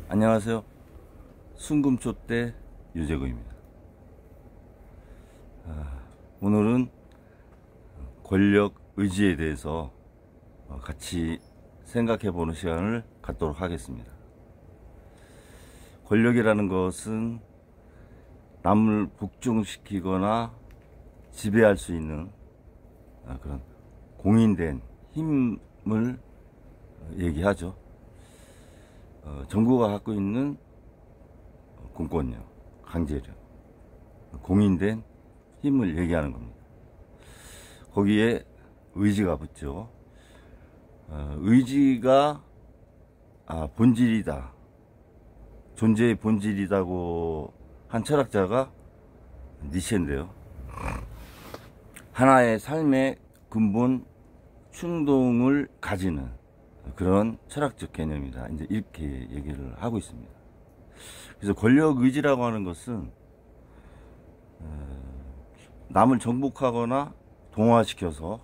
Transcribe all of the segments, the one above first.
안녕하세요. 순금초대 유재구입니다. 오늘은 권력 의지에 대해서 같이 생각해보는 시간을 갖도록 하겠습니다. 권력이라는 것은 남을 복종시키거나 지배할 수 있는 그런 공인된 힘을 얘기하죠. 정부가 갖고 있는 공권력, 강제력, 공인된 힘을 얘기하는 겁니다. 거기에 의지가 붙죠. 의지가 본질이다, 존재의 본질이다고 한 철학자가 니체인데요. 하나의 삶의 근본 충동을 가지는 그런 철학적 개념이다, 이제 이렇게 얘기를 하고 있습니다. 그래서 권력 의지라고 하는 것은 남을 정복하거나 동화시켜서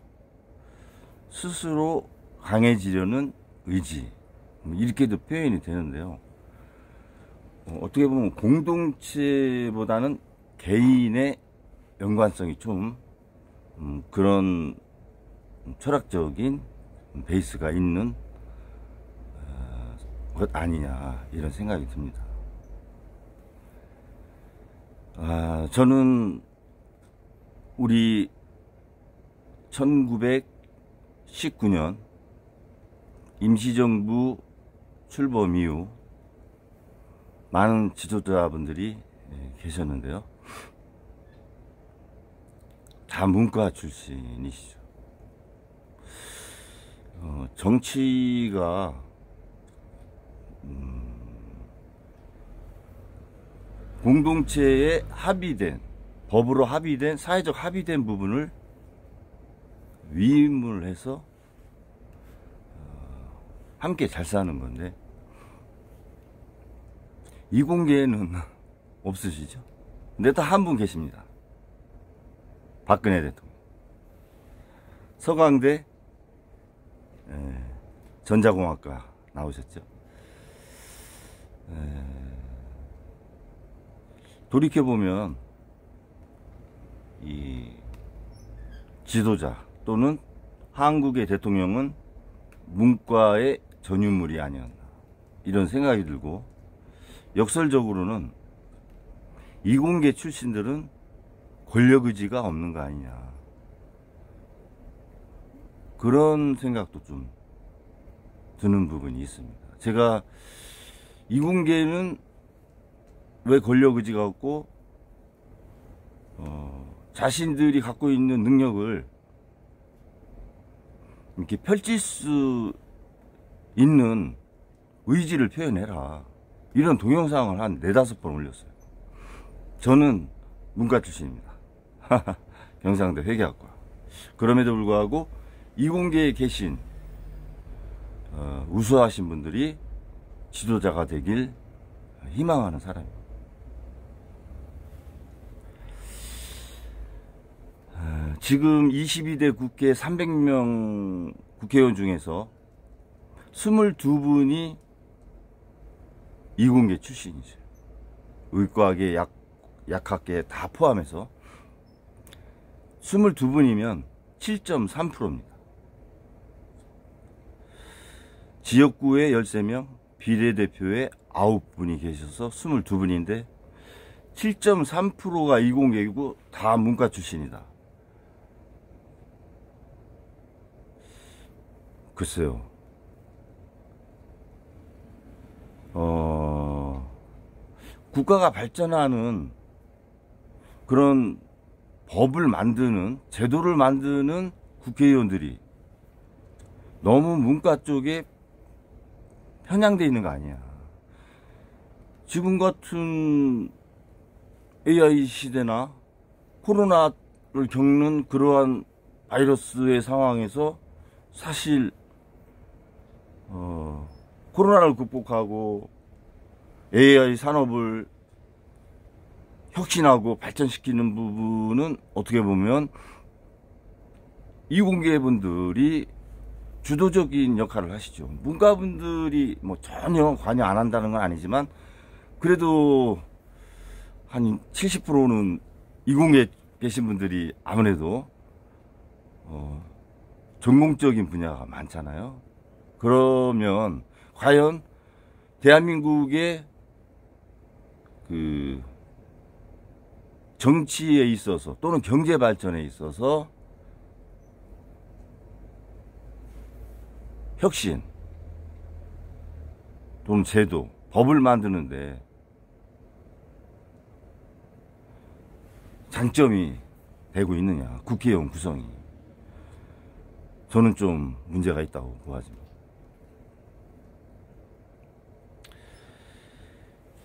스스로 강해지려는 의지, 이렇게도 표현이 되는데요. 어떻게 보면 공동체보다는 개인의 연관성이 좀 그런 철학적인 베이스가 있는 것 아니냐, 이런 생각이 듭니다. 저는 우리 1919년 임시정부 출범 이후 많은 지도자분들이 계셨는데요. 다 문과 출신이시죠. 정치가 공동체에 합의된, 법으로 합의된, 사회적 합의된 부분을 위임을 해서 함께 잘 사는 건데, 이공계에는 없으시죠? 근데 또 한 분 계십니다. 박근혜 대통령. 서강대 전자공학과 나오셨죠. 돌이켜보면 이 지도자 또는 한국의 대통령은 문과의 전유물이 아니었나, 이런 생각이 들고, 역설적으로는 이공계 출신들은 권력의지가 없는 거 아니냐, 그런 생각도 좀 드는 부분이 있습니다. 제가 이공계는 왜 권력의지가 없고 자신들이 갖고 있는 능력을 이렇게 펼칠 수 있는 의지를 표현해라, 이런 동영상을 한 4-5번 올렸어요. 저는 문과 출신입니다. 경상대 회계학과. 그럼에도 불구하고 이공계에 계신 우수하신 분들이 지도자가 되길 희망하는 사람입니다. 지금 22대 국회 300명 국회의원 중에서 22분이 이공계 출신이죠. 의과계, 약학계 다 포함해서 22분이면 7.3%입니다. 지역구에 13명, 비례대표에 9분이 계셔서 22분인데 7.3%가 이공계이고 다 문과 출신이다. 글쎄요. 국가가 발전하는 그런 법을 만드는, 제도를 만드는 국회의원들이 너무 문과 쪽에 편향되어 있는 거 아니야. 지금 같은 AI 시대나 코로나를 겪는 그러한 바이러스의 상황에서 사실 코로나를 극복하고 AI 산업을 혁신하고 발전시키는 부분은 어떻게 보면 이공계 분들이 주도적인 역할을 하시죠. 문과분들이 뭐 전혀 관여 안 한다는 건 아니지만 그래도 한 70%는 이공계에 계신 분들이 아무래도 전공적인 분야가 많잖아요. 그러면 과연 대한민국의 그 정치에 있어서 또는 경제 발전에 있어서 혁신 또는 제도, 법을 만드는데 장점이 되고 있느냐, 국회의원 구성이. 저는 좀 문제가 있다고 보아집니다.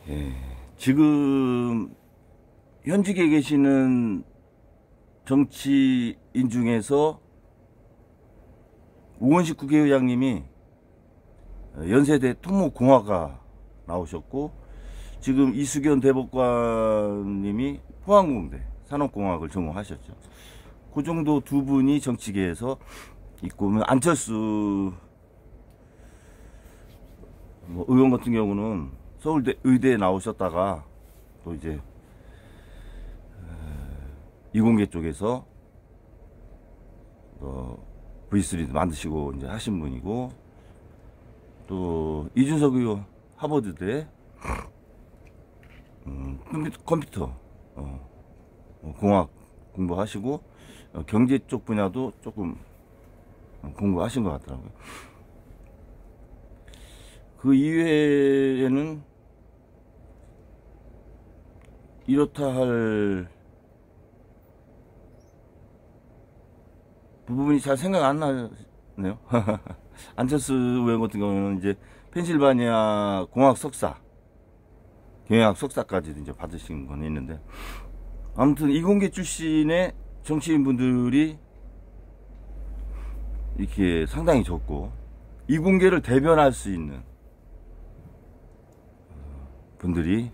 예, 지금 현직에 계시는 정치인 중에서 우원식 국회의장님이 연세대 토목공학과 나오셨고, 지금 이수견 대법관님이 포항공대 산업공학을 전공하셨죠. 그 정도 두 분이 정치계에서 있고, 안철수 뭐 의원 같은 경우는 서울대 의대에 나오셨다가 또 이제 이공계 쪽에서 V3도 만드시고 이제 하신 분이고, 또 이준석 의원 하버드대 컴퓨터 공학 공부하시고 경제 쪽 분야도 조금 공부하신 것 같더라고요. 그 이외에는 이렇다 할 부분이 잘 생각 안 나네요. 안철수 의원 같은 경우는 이제 펜실바니아 공학 석사, 경영학 석사까지도 이제 받으신 건 있는데, 아무튼 이공계 출신의 정치인 분들이 이렇게 상당히 적고, 이공계를 대변할 수 있는 분들이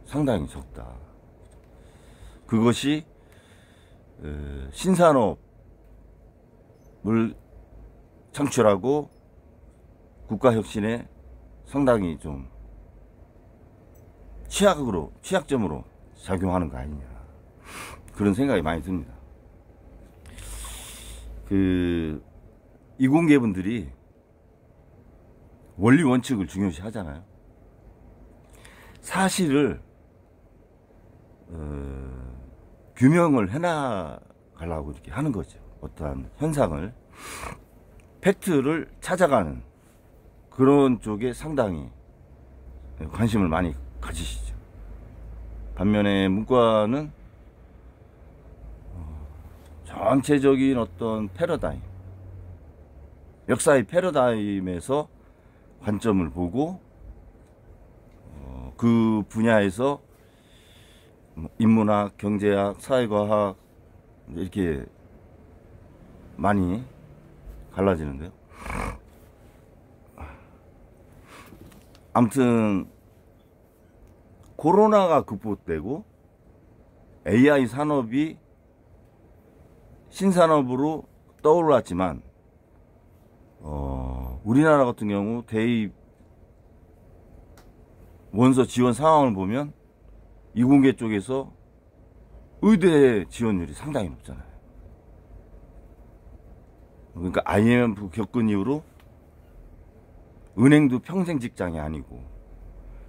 상당히 적다. 그것이 신산업을 창출하고 국가혁신에 상당히 좀 취약점으로 작용하는 거 아니냐, 그런 생각이 많이 듭니다. 이공계 분들이 원리 원칙을 중요시 하잖아요. 사실을 규명을 해나가려고 이렇게 하는 거죠. 어떠한 현상을, 팩트를 찾아가는 그런 쪽에 상당히 관심을 많이 가지시죠. 반면에 문과는 전체적인 어떤 패러다임, 역사의 패러다임에서 관점을 보고 그 분야에서 인문학, 경제학, 사회과학 이렇게 많이 갈라지는데요. 아무튼 코로나가 극복되고 AI 산업이 신산업으로 떠올랐지만 우리나라 같은 경우 대입 원서 지원 상황을 보면 이공계 쪽에서 의대 지원율이 상당히 높잖아요. 그러니까 IMF 겪은 이후로 은행도 평생 직장이 아니고,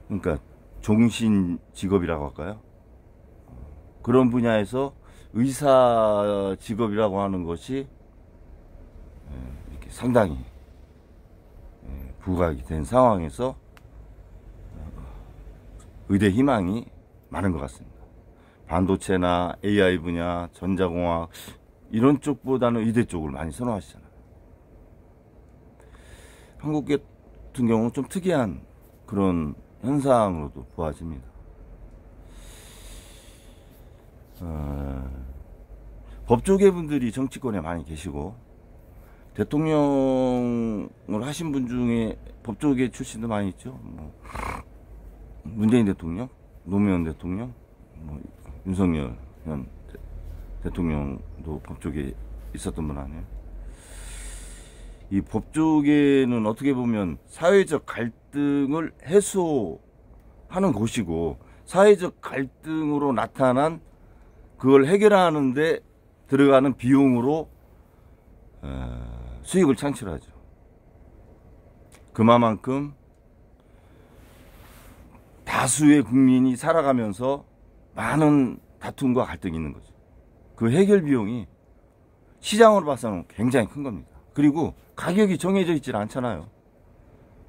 그러니까 종신 직업이라고 할까요? 그런 분야에서 의사 직업이라고 하는 것이 이렇게 상당히 부각이 된 상황에서 의대 희망이 많은 것 같습니다. 반도체나 AI 분야, 전자공학 이런 쪽보다는 의대 쪽을 많이 선호하시잖아요. 한국 같은 경우는 좀 특이한 그런 현상으로도 보아집니다. 법조계 분들이 정치권에 많이 계시고, 대통령을 하신 분 중에 법조계 출신도 많이 있죠. 뭐 문재인 대통령, 노무현 대통령, 뭐 윤석열 현 대통령도 법조계에 있었던 분 아니에요. 이 법조계는 어떻게 보면 사회적 갈등을 해소하는 곳이고, 사회적 갈등으로 나타난 그걸 해결하는데 들어가는 비용으로 수익을 창출하죠. 그만큼 다수의 국민이 살아가면서 많은 다툼과 갈등이 있는 거죠. 그 해결 비용이 시장으로 봐서는 굉장히 큰 겁니다. 그리고 가격이 정해져 있질 않잖아요.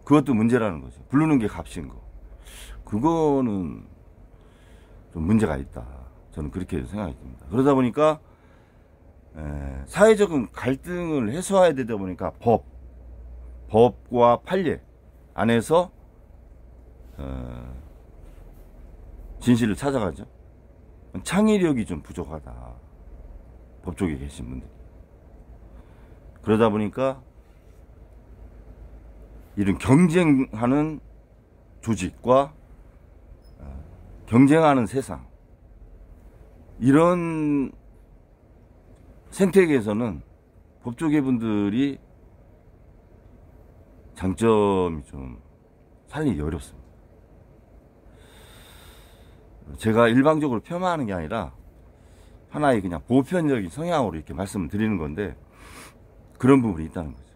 그것도 문제라는 거죠. 부르는 게 값인 거. 그거는 좀 문제가 있다. 저는 그렇게 생각이 듭니다. 그러다 보니까 사회적인 갈등을 해소해야 되다 보니까 법과 판례 안에서 진실을 찾아가죠. 창의력이 좀 부족하다. 법조계에 계신 분들. 그러다 보니까 이런 경쟁하는 조직과 경쟁하는 세상, 이런 생태계에서는 법조계 분들이 장점이 좀 살리기 어렵습니다. 제가 일방적으로 폄하하는 게 아니라 하나의 그냥 보편적인 성향으로 이렇게 말씀을 드리는 건데, 그런 부분이 있다는 거죠.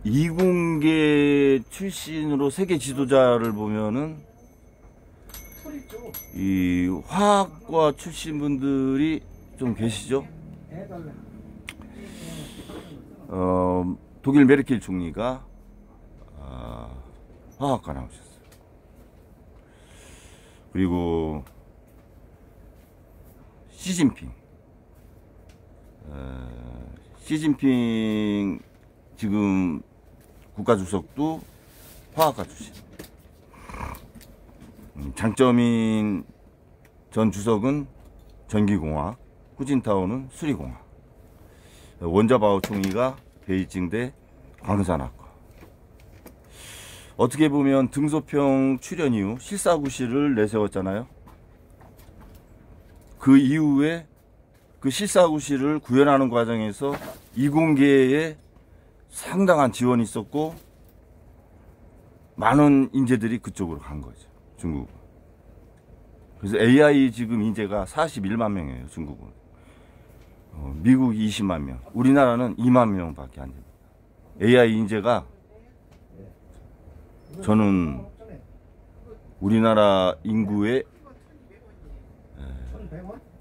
이공계 출신으로 세계 지도자를 보면은 이 화학과 출신 분들이 좀 계시죠. 독일 메르켈 총리가 화학과 나오셨어요. 그리고 시진핑 지금 국가주석도 화학과 출신. 장점인 전 주석은 전기공학, 후진타오는 수리공학. 원자바오 총리가 베이징대 광산학과. 어떻게 보면 등소평 출연 이후 실사구실을 내세웠잖아요. 그 이후에 그 실사구실을 구현하는 과정에서 이공계에 상당한 지원이 있었고, 많은 인재들이 그쪽으로 간 거죠. 중국은. 그래서 AI 지금 인재가 41만 명이에요. 중국은. 미국이 20만 명. 우리나라는 2만 명밖에 안 됩니다. AI 인재가 저는 우리나라 인구의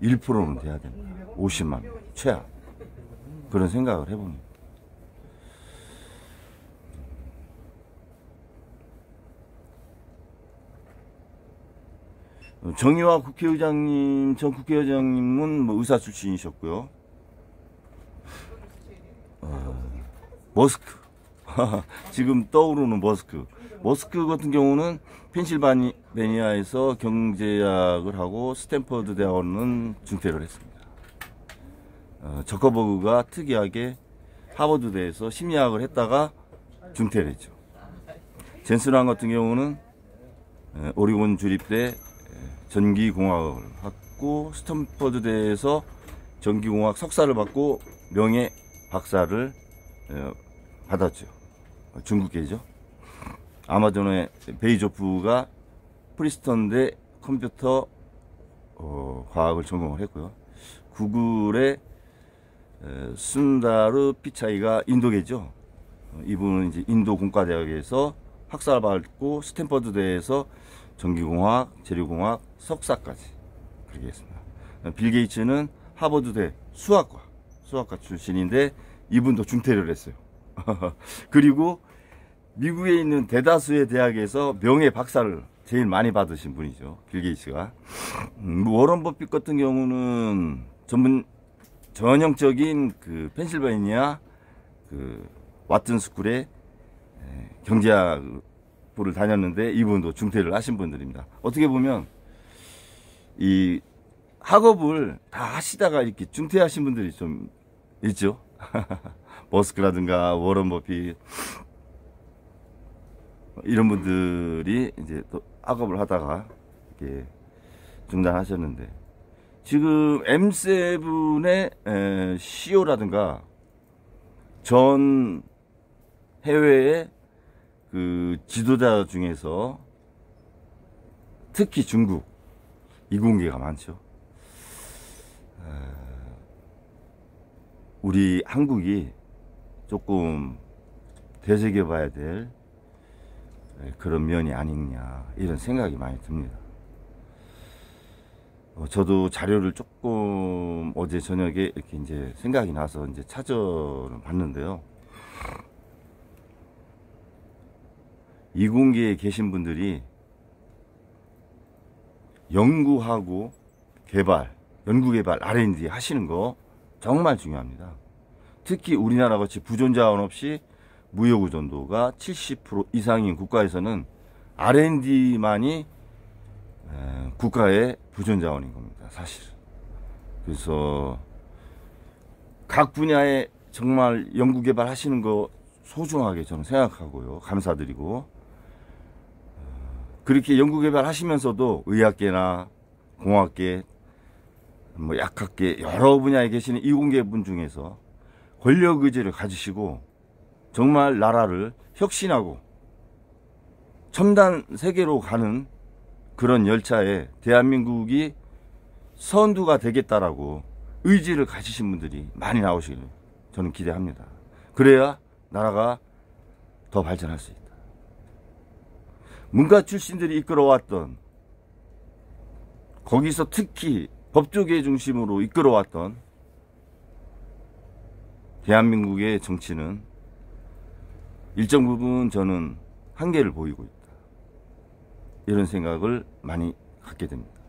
1%는 돼야 됩니다. 50만 명. 최하. 그런 생각을 해봅니다. 정의화 국회의장님, 전 국회의장님은 뭐 의사 출신이셨고요. 머스크. 지금 떠오르는 머스크 같은 경우는 펜실바니아에서 경제학을 하고 스탠퍼드 대학원은 중퇴를 했습니다. 저커버그가 특이하게 하버드대에서 심리학을 했다가 중퇴를 했죠. 젠슨왕 같은 경우는 오리곤 주립대 전기공학을 받고 스탠퍼드대에서 전기공학 석사를 받고 명예 박사를 받았죠. 중국계죠. 아마존의 베이조프가 프리스턴대 컴퓨터 과학을 전공을 했고요. 구글의 순다르 피차이가 인도계죠. 이분은 이제 인도 공과대학에서 학사를 받고 스탠퍼드대에서 전기공학, 재료공학, 석사까지 그렇게 했습니다. 빌 게이츠는 하버드대 수학과 출신인데 이분도 중퇴를 했어요. 그리고 미국에 있는 대다수의 대학에서 명예 박사를 제일 많이 받으신 분이죠. 빌 게이츠가. 워런 버핏 같은 경우는 전형적인 그 펜실바니아 그 왓튼 스쿨의 경제학부를 다녔는데 이분도 중퇴를 하신 분들입니다. 어떻게 보면 이 학업을 다 하시다가 이렇게 중퇴하신 분들이 좀 있죠. 머스크라든가 워런 버핏 이런 분들이 이제 또 학업을 하다가 이렇게 중단하셨는데, 지금 M7의 CEO라든가 전 해외의 그 지도자 중에서 특히 중국 이공계가 많죠. 우리 한국이 조금 되새겨봐야 될 그런 면이 아니냐 이런 생각이 많이 듭니다. 저도 자료를 조금 어제 저녁에 이렇게 이제 생각이 나서 이제 찾아봤는데요. 이공계에 계신 분들이 연구하고 개발, 연구개발 R&D 하시는 거 정말 중요합니다. 특히 우리나라 같이 부존자원 없이 무역의존도가 70% 이상인 국가에서는 R&D만이 국가의 부존자원인 겁니다, 사실. 그래서 각 분야에 정말 연구개발 하시는 거 소중하게 저는 생각하고요. 감사드리고, 그렇게 연구개발 하시면서도 의학계나 공학계, 뭐 약학계 여러 분야에 계시는 이공계분 중에서 권력 의지를 가지시고 정말 나라를 혁신하고 첨단 세계로 가는 그런 열차에 대한민국이 선두가 되겠다라고 의지를 가지신 분들이 많이 나오시길 저는 기대합니다. 그래야 나라가 더 발전할 수 있다. 문과 출신들이 이끌어왔던, 거기서 특히 법조계 중심으로 이끌어왔던 대한민국의 정치는 일정 부분 저는 한계를 보이고 있다. 이런 생각을 많이 갖게 됩니다.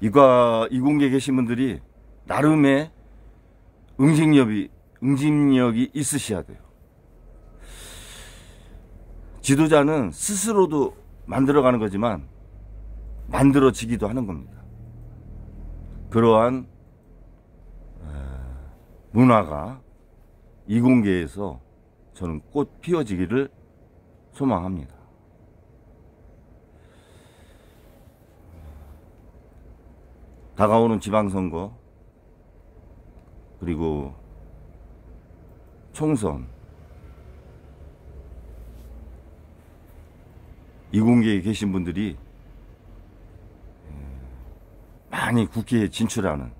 이공계에 계신 분들이 나름의 응징력이 있으셔야 돼요. 지도자는 스스로도 만들어가는 거지만 만들어지기도 하는 겁니다. 그러한 문화가 이공계에서 저는 꽃 피워지기를 소망합니다. 다가오는 지방선거 그리고 총선, 이공계에 계신 분들이 많이 국회에 진출하는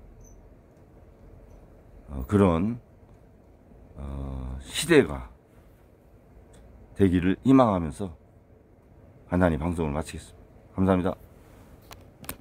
그런 시대가 되기를 희망하면서 간단히 방송을 마치겠습니다. 감사합니다.